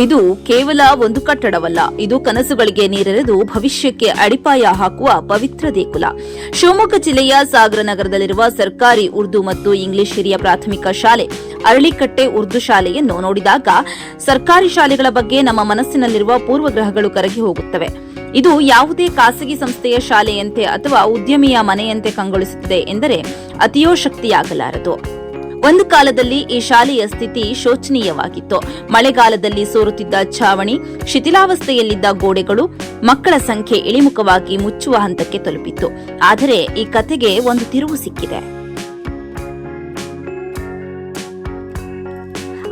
ಇದು ಕೇವಲ ಒಂದು ಕಟ್ಟಡವಲ್ಲ, ಇದು ಕನಸುಗಳಿಗೆ ನೀರೆರೆದು ಭವಿಷ್ಯಕ್ಕೆ ಅಡಿಪಾಯ ಹಾಕುವ ಪವಿತ್ರ ದೇಗುಲ. ಶಿವಮೊಗ್ಗ ಜಿಲ್ಲೆಯ ಸಾಗರ ನಗರದಲ್ಲಿರುವ ಸರ್ಕಾರಿ ಉರ್ದು ಮತ್ತು ಇಂಗ್ಲಿಷ್ ಹಿರಿಯ ಪ್ರಾಥಮಿಕ ಶಾಲೆ ಅರಳಿಕಟ್ಟೆ ಉರ್ದು ಶಾಲೆಯನ್ನು ನೋಡಿದಾಗ ಸರ್ಕಾರಿ ಶಾಲೆಗಳ ಬಗ್ಗೆ ನಮ್ಮ ಮನಸ್ಸಿನಲ್ಲಿರುವ ಪೂರ್ವಗ್ರಹಗಳು ಕರಗಿ ಹೋಗುತ್ತವೆ. ಇದು ಯಾವುದೇ ಖಾಸಗಿ ಸಂಸ್ಥೆಯ ಶಾಲೆಯಂತೆ ಅಥವಾ ಉದ್ಯಮಿಯ ಮನೆಯಂತೆ ಕಂಗೊಳಿಸುತ್ತದೆ ಎಂದರೆ ಅತಿಯೋಶಕ್ತಿಯಾಗಲಾರದು. ಒಂದು ಕಾಲದಲ್ಲಿ ಈ ಶಾಲೆಯ ಸ್ಥಿತಿ ಶೋಚನೀಯವಾಗಿತ್ತು. ಮಳೆಗಾಲದಲ್ಲಿ ಸೋರುತ್ತಿದ್ದ ಛಾವಣಿ, ಶಿಥಿಲಾವಸ್ಥೆಯಲ್ಲಿದ್ದ ಗೋಡೆಗಳು, ಮಕ್ಕಳ ಸಂಖ್ಯೆ ಇಳಿಮುಖವಾಗಿ ಮುಚ್ಚುವ ಹಂತಕ್ಕೆ ತಲುಪಿತ್ತು. ಆದರೆ ಈ ಕಥೆಗೆ ಒಂದು ತಿರುವು ಸಿಕ್ಕಿದೆ.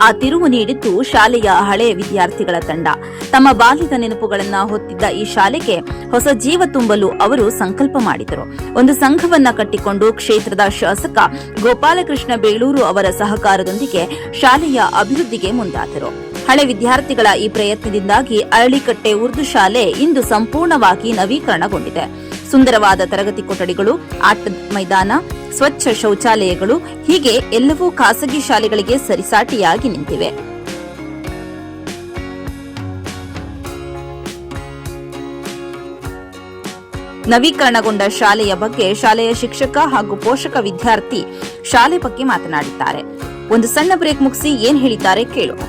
ಆ ತಿರುವು ನೀಡಿದ್ದು ಶಾಲೆಯ ಹಳೆಯ ವಿದ್ಯಾರ್ಥಿಗಳ ತಂಡ. ತಮ್ಮ ಬಾಲ್ಯದ ನೆನಪುಗಳನ್ನು ಹೊತ್ತಿದ್ದ ಈ ಶಾಲೆಗೆ ಹೊಸ ಜೀವ ತುಂಬಲು ಅವರು ಸಂಕಲ್ಪ ಮಾಡಿದರು. ಒಂದು ಸಂಘವನ್ನ ಕಟ್ಟಿಕೊಂಡು ಕ್ಷೇತ್ರದ ಶಾಸಕ ಗೋಪಾಲಕೃಷ್ಣ ಬೇಳೂರು ಅವರ ಸಹಕಾರದೊಂದಿಗೆ ಶಾಲೆಯ ಅಭಿವೃದ್ಧಿಗೆ ಮುಂದಾದರು. ಹಳೆ ವಿದ್ಯಾರ್ಥಿಗಳ ಈ ಪ್ರಯತ್ನದಿಂದಾಗಿ ಅರಳಿಕಟ್ಟೆ ಉರ್ದು ಶಾಲೆ ಇಂದು ಸಂಪೂರ್ಣವಾಗಿ ನವೀಕರಣಗೊಂಡಿದೆ. ಸುಂದರವಾದ ತರಗತಿ ಕೊಠಡಿಗಳು, ಆಟದ ಮೈದಾನ, ಸ್ವಚ್ಛ ಶೌಚಾಲಯಗಳು, ಹೀಗೆ ಎಲ್ಲವೂ ಖಾಸಗಿ ಶಾಲೆಗಳಿಗೆ ಸರಿಸಾಟಿಯಾಗಿ ನಿಂತಿವೆ. ನವೀಕರಣಗೊಂಡ ಶಾಲೆಯ ಬಗ್ಗೆ ಶಾಲೆಯ ಶಿಕ್ಷಕ ಹಾಗೂ ಪೋಷಕ ವಿದ್ಯಾರ್ಥಿ ಶಾಲೆ ಬಗ್ಗೆ ಮಾತನಾಡಿದ್ದಾರೆ. ಒಂದು ಸಣ್ಣ ಬ್ರೇಕ್ ಮುಗಿಸಿ ಏನ್ ಹೇಳಿದ್ದಾರೆ ಕೇಳೋಣ.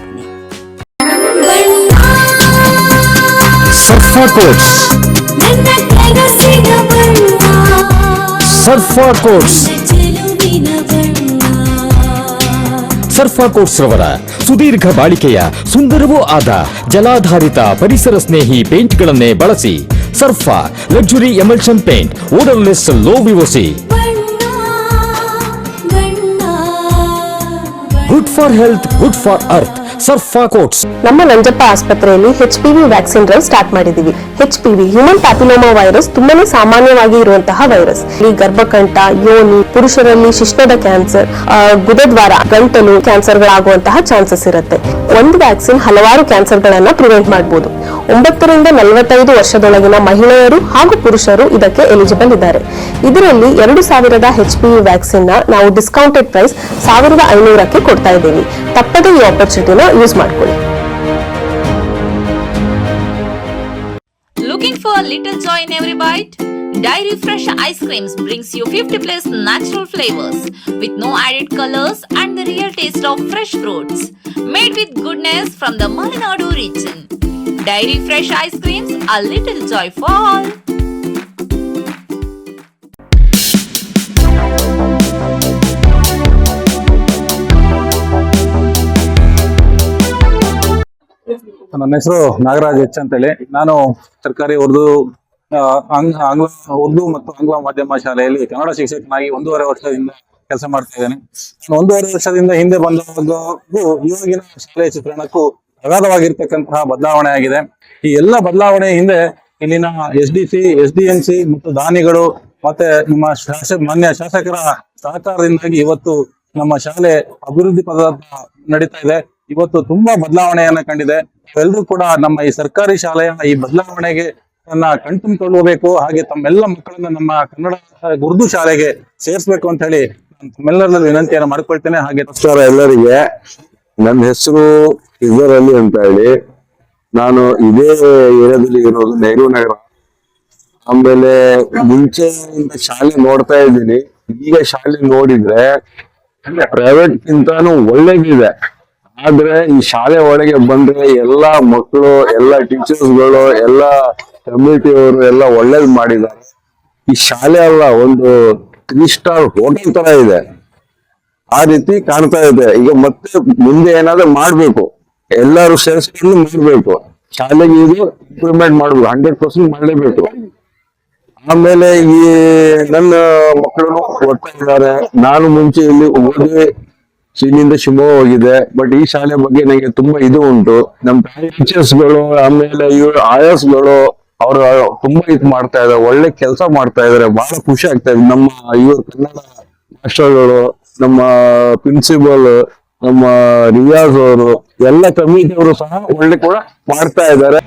ಸರ್ಫಾ ಕೋಟ್ಸ್ ರವರ ಸುದೀರ್ಘ ಬಾಳಿಕೆಯ ಸುಂದರವೂ ಆದ ಜಲಾಧಾರಿತ ಪರಿಸರ ಸ್ನೇಹಿ ಪೇಂಟ್ಗಳನ್ನೇ ಬಳಸಿ. Sarfa luxury emulsion paint, odourless, low VOC, good for health, good for earth. Sarfa coats. ನಮ್ಮ ನಂಜಪ್ಪ ಆಸ್ಪತ್ರೆಯಲ್ಲಿ HPV ವ್ಯಾಕ್ಸಿನ್ ಡ್ರೈವ್ ಸ್ಟಾರ್ಟ್ ಮಾಡಿದೀವಿ. HPV ಹ್ಯೂಮನ್ ಪ್ಯಾಪಿಲೋಮಾ ವೈರಸ್ ತುಂಬಾನೇ ಸಾಮಾನ್ಯವಾಗಿ ಇರುವಂತಹ ವೈರಸ್. ಈ ಗರ್ಭಕಂಠ, ಯೋನಿ, ಪುರುಷರಲ್ಲಿ ಶಿಶ್ನದ ಕ್ಯಾನ್ಸರ್, ಗುದದ್ವಾರ, ಗಂಟಲು ಕ್ಯಾನ್ಸರ್ಗಳಾಗುವಂತಹ ಚಾನ್ಸಸ್ ಇರುತ್ತೆ. ಒಂದು ವ್ಯಾಕ್ಸಿನ್ ಹಲವಾರು ಕ್ಯಾನ್ಸರ್ಗಳನ್ನ ಪ್ರಿವೆಂಟ್ ಮಾಡಬಹುದು. 9 ರಿಂದ 45 ವರ್ಷದೊಳಗಿನ ಮಹಿಳೆಯರು ಹಾಗೂ ಪುರುಷರು ಇದಕ್ಕೆ ಎಲಿಜಿಬಲ್ ಇದ್ದಾರೆ. ಇದರಲ್ಲಿ 2000 HPV ವ್ಯಾಕ್ಸಿನ್ ನಾವು ಡಿಸ್ಕೌಂಟೆಡ್ ಪ್ರೈಸ್ 1500ಕ್ಕೆ ಕೊಡ್ತಾ ಇದ್ದೀವಿ. ತಪ್ಪದೆ ಈ ಆಪರ್ಚುನಿಟಿನ ಯೂಸ್ ಮಾಡ್ಕೊಳ್ಳಿ. Looking for a little joy in every bite? Dairy Fresh Ice Creams brings you 50+ natural flavors with no added colors and the real taste of fresh fruits. Made with goodness from the Malenadu region. Dairy Fresh Ice Creams, a little joy for all. ನನ್ನ ಹೆಸರು Nagaraj H ಅಂತೇಳಿ. ನಾನು ಸರ್ಕಾರಿ ಉರ್ದು ಮತ್ತು ಆಂಗ್ಲ ಮಾಧ್ಯಮ ಶಾಲೆಯಲ್ಲಿ ಕನ್ನಡ ಶಿಕ್ಷಕನಾಗಿ 1.5 ವರ್ಷದಿಂದ ಕೆಲಸ ಮಾಡ್ತಾ ಇದ್ದೇನೆ. 1.5 ವರ್ಷದಿಂದ ಹಿಂದೆ ಬಂದವಾಗೂ ಇವಾಗಿನ ಶಾಲೆಯ ಚಿತ್ರಣಕ್ಕೂ ಅಗಾಧವಾಗಿರ್ತಕ್ಕಂತಹ ಬದಲಾವಣೆ ಆಗಿದೆ. ಈ ಎಲ್ಲ ಬದಲಾವಣೆ ಹಿಂದೆ ಇಲ್ಲಿನ SDC, SDNC ಮತ್ತು ದಾನಿಗಳು ಮತ್ತೆ ನಮ್ಮ ಮಾನ್ಯ ಶಾಸಕರ ಸಹಕಾರದಿಂದಾಗಿ ಇವತ್ತು ನಮ್ಮ ಶಾಲೆ ಅಭಿವೃದ್ಧಿ ಪದ ನಡೀತಾ ಇದೆ. ಇವತ್ತು ತುಂಬಾ ಬದಲಾವಣೆಯನ್ನ ಕಂಡಿದೆ. ಎಲ್ಲರೂ ಕೂಡ ನಮ್ಮ ಈ ಸರ್ಕಾರಿ ಶಾಲೆಯ ಈ ಬದಲಾವಣೆಗೆ ಕಣ್ತುಂಬಿಕೊಳ್ಳಬೇಕು. ಹಾಗೆ ತಮ್ಮೆಲ್ಲ ಮಕ್ಕಳನ್ನ ನಮ್ಮ ಕನ್ನಡ ಉರ್ದು ಶಾಲೆಗೆ ಸೇರಿಸಬೇಕು ಅಂತ ಹೇಳಿ ತಮ್ಮೆಲ್ಲರಲ್ಲಿ ವಿನಂತಿಯನ್ನು ಮಾಡ್ಕೊಳ್ತೇನೆ. ಹಾಗೆ ನಮಸ್ಕಾರ ಎಲ್ಲರಿಗೆ. ನನ್ನ ಹೆಸರು ಇಜರ್ ಅಲಿ ಅಂತ ಹೇಳಿ. ನಾನು ಇದೇ ಏರಿಯಾದಲ್ಲಿ ಇರೋದು, ನೆಹರು ನಗರ. ಆಮೇಲೆ ಮುಂಚೆಯಿಂದ ಶಾಲೆ ನೋಡ್ತಾ ಇದ್ದೀನಿ. ಈಗ ಶಾಲೆ ನೋಡಿದ್ರೆ ಪ್ರೈವೇಟ್ ಗಿಂತಾನು ಒಳ್ಳೇದಿದೆ. ಆದ್ರೆ ಈ ಶಾಲೆ ಒಳಗೆ ಬಂದ್ರೆ ಎಲ್ಲಾ ಮಕ್ಕಳು, ಎಲ್ಲಾ ಟೀಚರ್ಸ್ಗಳು, ಎಲ್ಲಾ ಕಮ್ಯುನಿಟಿಯವರು ಎಲ್ಲ ಒಳ್ಳೇದ್ ಮಾಡಿದ್ದಾರೆ. ಈ ಶಾಲೆ ಅಲ್ಲ, ಒಂದು 3 ಸ್ಟಾರ್ ಹೋಟೆಲ್ ತರ ಇದೆ. ಆ ರೀತಿ ಕಾಣ್ತಾ ಇದೆ. ಈಗ ಮತ್ತೆ ಮುಂದೆ ಏನಾದ್ರೂ ಮಾಡ್ಬೇಕು, ಎಲ್ಲರೂ ಸೇರಿಸ್ಕೊಂಡು ಮಾಡ್ಬೇಕು. ಶಾಲೆಗೆ ಇದು ಇಂಪ್ರೂವ್ಮೆಂಟ್ ಮಾಡ್ಬೇಕು, 100% ಮಾಡಲೇಬೇಕು. ಆಮೇಲೆ ಈ ನನ್ನ ಮಕ್ಕಳು ಓದ್ತಾ ಇದ್ದಾರೆ. ನಾನು ಮುಂಚೆ ಇಲ್ಲಿ ಓದಿ ಇಲ್ಲಿಂದ ಶಿವಮೊಗ್ಗ ಹೋಗಿದೆ. ಬಟ್ ಈ ಶಾಲೆ ಬಗ್ಗೆ ನನಗೆ ತುಂಬಾ ಇದು ಉಂಟು. ನಮ್ಮ ಟೀಚರ್ಸ್ಗಳು, ಆಮೇಲೆ ಇವ್ರು ಆಯಸ್ಗಳು, ಅವರು ತುಂಬಾ ಇದು ಮಾಡ್ತಾ ಇದಾರೆ, ಒಳ್ಳೆ ಕೆಲಸ ಮಾಡ್ತಾ ಇದಾರೆ. ಬಹಳ ಖುಷಿ ಆಗ್ತಾ ಇದೆ. ನಮ್ಮ ಇವ್ರು ಕನ್ನಡ ಮಾಸ್ಟರ್ಗಳು, ನಮ್ಮ ಪ್ರಿನ್ಸಿಪಲ್, ನಮ್ಮ ರಿಯಾಜ್ ಅವರು, ಎಲ್ಲ ಕಮಿಟಿ ಅವರು ಸಹ ಒಳ್ಳೆ ಕೂಡ ಮಾಡ್ತಾ ಇದ್ದಾರೆ.